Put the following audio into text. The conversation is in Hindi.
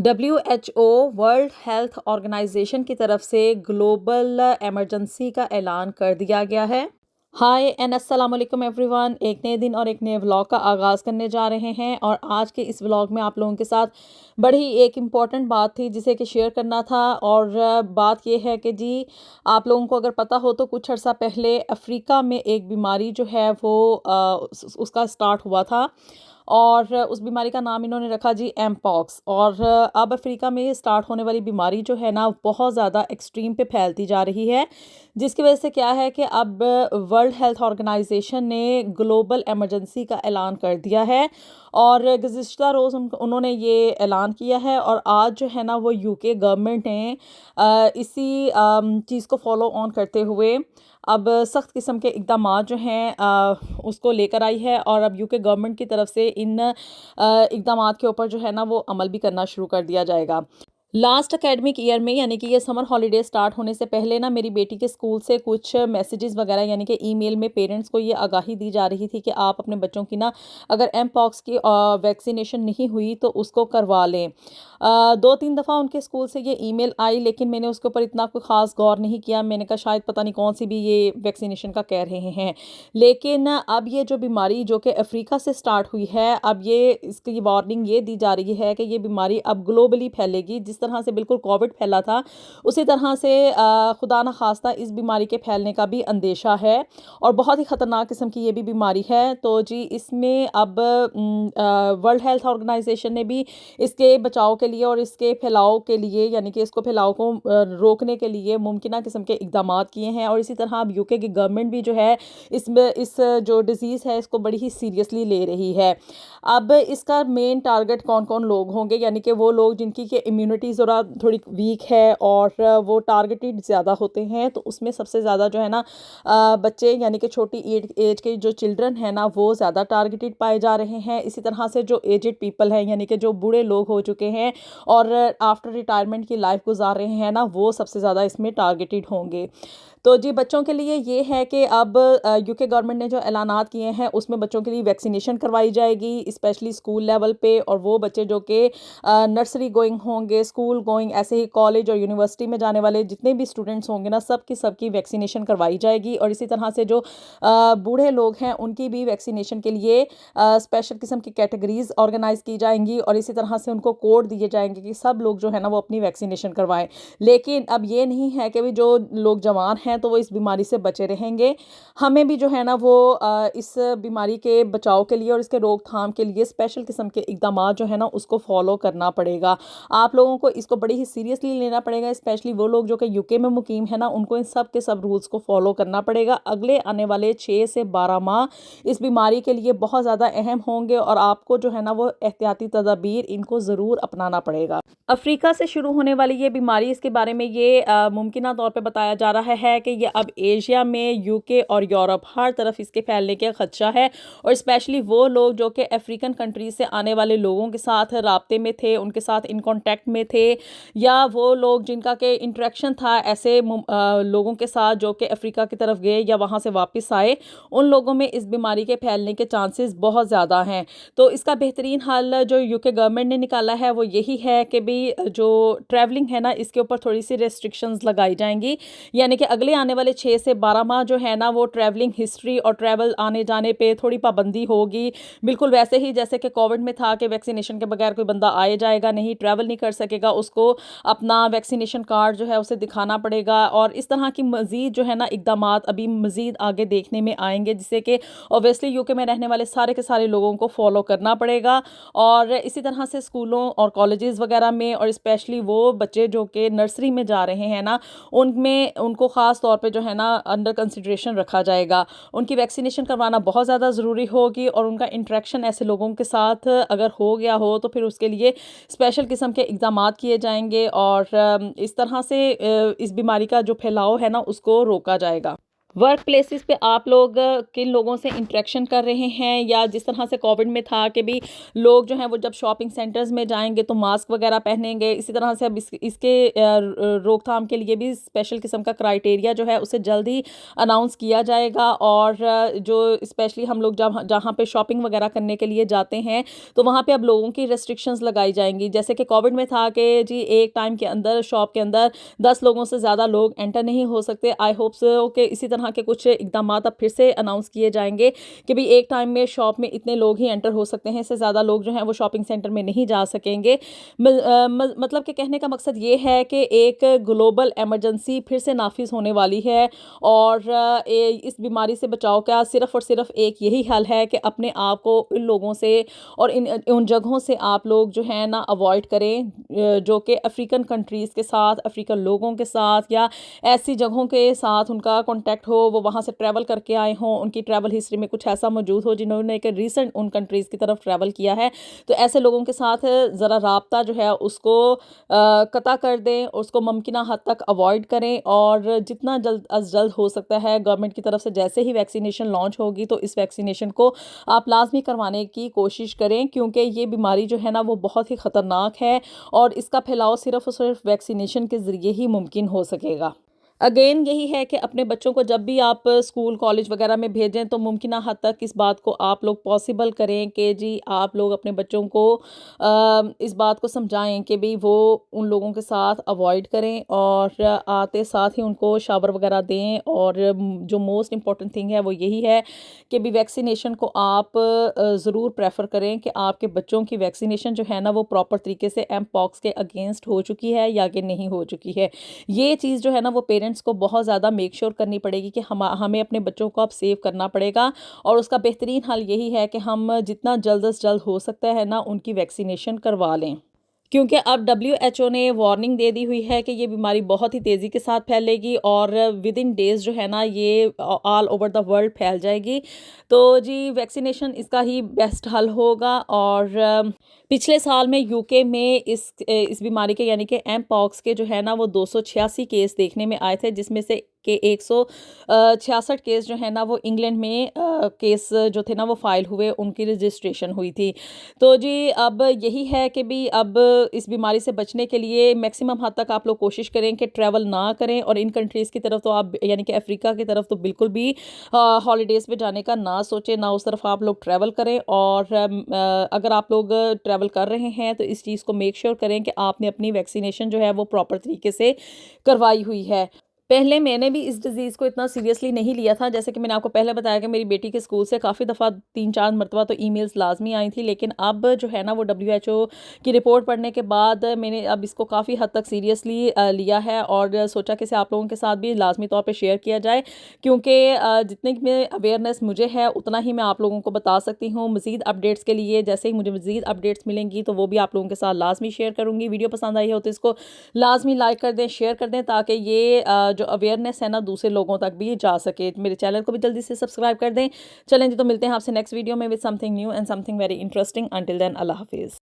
WHO वर्ल्ड हेल्थ ऑर्गेनाइजेशन की तरफ से ग्लोबल इमरजेंसी का ऐलान कर दिया गया है। हाय एंड अस्सलाम वालेकुम एवरीवन। एक नए दिन और एक नए व्लॉग का आगाज़ करने जा रहे हैं और आज के इस व्लॉग में आप लोगों के साथ बड़ी एक इम्पॉर्टेंट बात थी जिसे कि शेयर करना था। और बात ये है कि जी, आप लोगों को अगर पता हो तो कुछ अर्सा पहले अफ्रीका में एक बीमारी जो है वो उसका स्टार्ट हुआ था और उस बीमारी का नाम इन्होंने रखा जी एम पॉक्स। और अब अफ्रीका में स्टार्ट होने वाली बीमारी जो है ना बहुत ज़्यादा एक्सट्रीम पे फैलती जा रही है, जिसकी वजह से क्या है कि अब वर्ल्ड हेल्थ ऑर्गेनाइजेशन ने ग्लोबल इमरजेंसी का ऐलान कर दिया है। और गुज़िश्ता रोज़ उन्होंने ये ऐलान किया है और आज जो है ना वो यूके गवर्नमेंट ने इसी चीज़ को फॉलो ऑन करते हुए अब सख्त किस्म के इक़दामात जो हैं उसको लेकर आई है। और अब यूके गवर्नमेंट की तरफ से इन इक़दामात के ऊपर जो है ना वो अमल भी करना शुरू कर दिया जाएगा। लास्ट एकेडमिक ईयर में यानी कि ये समर हॉलीडे स्टार्ट होने से पहले ना मेरी बेटी के स्कूल से कुछ मैसेजेस वगैरह यानी कि ईमेल में पेरेंट्स को ये आगाही दी जा रही थी कि आप अपने बच्चों की ना अगर एम पॉक्स की वैक्सीनेशन नहीं हुई तो उसको करवा लें। 2-3 दफ़ा उनके स्कूल से ये ईमेल आई, लेकिन मैंने उसके ऊपर इतना कोई ख़ास गौर नहीं किया। मैंने कहा शायद पता नहीं कौन सी भी ये वैक्सीनेशन का कह रहे हैं। लेकिन अब ये जो बीमारी जो कि अफ्रीका से स्टार्ट हुई है, अब ये इसकी वार्निंग ये दी जा रही है कि ये बीमारी अब ग्लोबली फैलेगी। जिस तरह से बिल्कुल कोविड फैला था उसी तरह से खुदा न खास्ता इस बीमारी के फैलने का भी अंदेशा है और बहुत ही ख़तरनाक किस्म की ये भी बीमारी है। तो जी इसमें अब वर्ल्ड हेल्थ ऑर्गेनाइजेशन ने भी इसके बचाव के लिए और इसके फैलाव के लिए यानी कि इसको फैलाव को रोकने के लिए मुमकिन किस्म के इक़दामात किए हैं। और इसी तरह अब यूके की गवर्नमेंट भी जो है इस जो डिज़ीज़ है इसको बड़ी ही सीरियसली ले रही है। अब इसका मेन टारगेट कौन कौन लोग होंगे, यानी कि वो लोग जिनकी कि इम्यूनिटी ज़रा थोड़ी वीक है और वो टारगेटेड ज़्यादा होते हैं। तो उसमें सबसे ज़्यादा जो है ना बच्चे यानी कि छोटी एज के जो चिल्ड्रन हैं ना वो ज़्यादा टारगेटेड पाए जा रहे हैं। इसी तरह से जो एजेड पीपल हैं यानी कि जो बूढ़े लोग हो चुके हैं और आफ्टर रिटायरमेंट की लाइफ गुजार रहे हैं ना वो सबसे ज़्यादा इसमें टारगेटेड होंगे। तो जी बच्चों के लिए ये है कि अब यूके गवर्नमेंट ने जो ऐलानात किए हैं उसमें बच्चों के लिए वैक्सीनेशन करवाई जाएगी, स्पेशली स्कूल लेवल पे। और वो बच्चे जो कि नर्सरी गोइंग होंगे, स्कूल गोइंग, ऐसे ही कॉलेज और यूनिवर्सिटी में जाने वाले जितने भी स्टूडेंट्स होंगे ना सबकी वैक्सीनेशन करवाई जाएगी। और इसी तरह से जो बूढ़े लोग हैं उनकी भी वैक्सीनेशन के लिए स्पेशल किस्म की कैटेगरीज ऑर्गेनाइज की जाएंगी और इसी तरह से उनको कोड दिए जाएंगे कि सब लोग जो है ना वो अपनी वैक्सीनेशन करवाएं। लेकिन अब ये नहीं है कि भी जो लोग जवान हैं तो वो इस बीमारी से बचे रहेंगे। हमें भी जो है ना वो इस बीमारी के बचाव के लिए और इसके रोकथाम के लिए स्पेशल किस्म के इक़दामात जो है ना उसको फॉलो करना पड़ेगा। आप लोगों को इसको बड़ी ही सीरियसली लेना पड़ेगा, स्पेशली वो लोग जो कि यूके में मुकीम है ना उनको इन सब के सब रूल्स को फॉलो करना पड़ेगा। अगले आने वाले 6 से 12 माह इस बीमारी के लिए बहुत ज़्यादा अहम होंगे और आपको जो है ना वो एहतियाती तदाबीर इनको ज़रूर अपनाना पड़ेगा। अफ्रीका से शुरू होने वाली ये बीमारी, इसके बारे में ये मुमकिन तौर पे बताया जा रहा है कि ये अब एशिया में, यूके और यूरोप हर तरफ इसके फैलने का खदशा है। और स्पेशली वो लोग जो कि अफ्रीकन कंट्रीज से आने वाले लोगों के साथ राब्ते में थे, उनके साथ इन कॉन्टैक्ट में थे, या वो लोग जिनका के इंटरेक्शन था ऐसे लोगों के साथ जो कि अफ्रीका की तरफ गए या वहाँ से वापस आए, उन लोगों में इस बीमारी के फैलने के चांसेस बहुत ज़्यादा हैं। तो इसका बेहतरीन हल जो यूके गवर्नमेंट ने निकाला है वो यही है कि भी जो ट्रैवलिंग है ना इसके ऊपर थोड़ी सी रेस्ट्रिक्शंस लगाई जाएंगी। यानी कि अगले आने वाले 6 से 12 माह जो है ना वो ट्रैवलिंग हिस्ट्री और ट्रैवल आने जाने पे थोड़ी पाबंदी होगी। बिल्कुल वैसे ही जैसे कि कोविड में था कि वैक्सीनेशन के बगैर कोई बंदा आए जाएगा नहीं, ट्रैवल नहीं कर सकेगा, उसको अपना वैक्सीनेशन कार्ड जो है उसे दिखाना पड़ेगा। और इस तरह की मज़ीद जो है ना इक़दामात अभी मज़ीद आगे देखने में आएंगे जिससे कि ओबियसली यूके में रहने वाले सारे के सारे लोगों को फॉलो करना पड़ेगा। और इसी तरह से स्कूलों और कॉलेजेस वगैरह में और स्पेशली वो बच्चे जो कि नर्सरी में जा रहे हैं ना उनमें उनको ख़ास तौर पे जो है ना अंडर कंसिडरेशन रखा जाएगा। उनकी वैक्सीनेशन करवाना बहुत ज़्यादा ज़रूरी होगी और उनका इंटरेक्शन ऐसे लोगों के साथ अगर हो गया हो तो फिर उसके लिए स्पेशल किस्म के इक़दामात किए जाएंगे और इस तरह से इस बीमारी का जो फैलाव है ना उसको रोका जाएगा। वर्क प्लेसेस पे आप लोग किन लोगों से इंटरेक्शन कर रहे हैं, या जिस तरह से कोविड में था कि भी लोग जो हैं वो जब शॉपिंग सेंटर्स में जाएंगे तो मास्क वगैरह पहनेंगे, इसी तरह से अब इसके रोकथाम के लिए भी स्पेशल किस्म का क्राइटेरिया जो है उसे जल्द ही अनाउंस किया जाएगा। और जो स्पेशली हम लोग जब जहाँ पे शॉपिंग वगैरह करने के लिए जाते हैं तो वहाँ पे अब लोगों की रेस्ट्रिक्शंस लगाई जाएंगी। जैसे कि कोविड में था कि जी एक टाइम के अंदर शॉप के अंदर 10 लोगों से ज़्यादा लोग एंटर नहीं हो सकते। आई होप सो कि इसी तरह के कुछ इकदाम अब फिर से अनाउंस किए जाएंगे कि भी एक टाइम में शॉप में इतने लोग ही एंटर हो सकते हैं, इससे ज़्यादा लोग जो हैं वो शॉपिंग सेंटर में नहीं जा सकेंगे। मतलब कि कहने का मकसद ये है कि एक ग्लोबल इमरजेंसी फिर से नाफिज होने वाली है, और इस बीमारी से बचाव का सिर्फ और सिर्फ एक यही हल है कि अपने आप को इन लोगों से और इन उन जगहों से आप लोग जो है ना अवॉइड करें जो कि अफ्रीकन कंट्रीज़ के साथ, अफ्रीकन लोगों के साथ या ऐसी जगहों के साथ उनका कांटेक्ट हो, वो वहाँ से ट्रैवल करके आए हों, उनकी ट्रैवल हिस्ट्री में कुछ ऐसा मौजूद हो जिन्होंने एक रिसेंट उन कंट्रीज़ की तरफ ट्रैवल किया है। तो ऐसे लोगों के साथ ज़रा राब्ता जो है उसको कता कर दें, उसको मुमकिना हद तक अवॉइड करें, और जितना जल्द अज जल्द हो सकता है गवर्नमेंट की तरफ से जैसे ही वैक्सीनेशन लॉन्च होगी तो इस वैक्सीनेशन को आप लाजमी करवाने की कोशिश करें, क्योंकि ये बीमारी जो है ना वो बहुत ही ख़तरनाक है और इसका फैलाव सिर्फ और सिर्फ वैक्सीनेशन के ज़रिए ही मुमकिन हो सकेगा। अगेन यही है कि अपने बच्चों को जब भी आप स्कूल कॉलेज वगैरह में भेजें तो मुमकिन हद तक इस बात को आप लोग पॉसिबल करें कि जी आप लोग अपने बच्चों को इस बात को समझाएं कि भाई वो उन लोगों के साथ अवॉइड करें, और आते साथ ही उनको शावर वगैरह दें। और जो मोस्ट इम्पॉर्टेंट थिंग है वो यही है कि भी वैक्सीनेशन को आप ज़रूर प्रेफर करें कि आपके बच्चों की वैक्सीनेशन जो है ना वो प्रॉपर तरीके से एम पॉक्स के अगेंस्ट हो चुकी है या कि नहीं हो चुकी है। ये चीज़ जो है ना वो पेरेंट्स को बहुत ज़्यादा मेक श्योर करनी पड़ेगी कि हमें अपने बच्चों को अब सेव करना पड़ेगा, और उसका बेहतरीन हल यही है कि हम जितना जल्द से जल्द हो सकता है ना उनकी वैक्सीनेशन करवा लें, क्योंकि अब डब्ल्यूएचओ ने वार्निंग दे दी हुई है कि ये बीमारी बहुत ही तेज़ी के साथ फैलेगी और विद इन डेज़ जो है ना ये ऑल ओवर द वर्ल्ड फैल जाएगी। तो जी वैक्सीनेशन इसका ही बेस्ट हल होगा। और पिछले साल में यूके में इस बीमारी के यानी कि एम पॉक्स के जो है ना वो 286 केस देखने में आए थे, जिसमें से के 166 केस जो है ना वो इंग्लैंड में केस जो थे ना वो फाइल हुए, उनकी रजिस्ट्रेशन हुई थी। तो जी अब यही है कि भी अब इस बीमारी से बचने के लिए मैक्सिमम हद तक आप लोग कोशिश करें कि ट्रैवल ना करें, और इन कंट्रीज़ की तरफ तो आप यानी कि अफ्रीका की तरफ तो बिल्कुल भी हॉलीडेज़ पे जाने का ना सोचें, ना उस तरफ आप लोग ट्रैवल करें। और अगर आप लोग ट्रैवल कर रहे हैं तो इस चीज़ को मेक श्योर करें कि आपने अपनी वैक्सीनेशन जो है वो प्रॉपर तरीके से करवाई हुई है। पहले मैंने भी इस डिज़ीज़ को इतना सीरियसली नहीं लिया था, जैसे कि मैंने आपको पहले बताया कि मेरी बेटी के स्कूल से काफ़ी दफ़ा 3-4 मरतबा तो ईमेल्स लाज़मी आई थी, लेकिन अब जो है ना वो डब्ल्यूएचओ की रिपोर्ट पढ़ने के बाद मैंने अब इसको काफ़ी हद तक सीरियसली लिया है, और सोचा कि इसे आप लोगों के साथ भी लाज़मी तौर पे शेयर किया जाए, क्योंकि जितनी में अवेयरनेस मुझे है उतना ही मैं आप लोगों को बता सकती हूँ। मज़ीद अपडेट्स के लिए जैसे ही मुझे मज़ीद अपडेट्स मिलेंगी तो वो भी आप लोगों के साथ लाज़मी शेयर करूँगी। वीडियो पसंद आई हो तो इसको लाज़मी लाइक कर दें, शेयर कर दें, ताकि ये जो अवेयरनेस है ना दूसरे लोगों तक भी जा सके। मेरे चैनल को भी जल्दी से सब्सक्राइब कर दें। चलें जी, तो मिलते हैं आपसे नेक्स्ट वीडियो में with something new and something very interesting. Until then अल्लाह हाफिज़।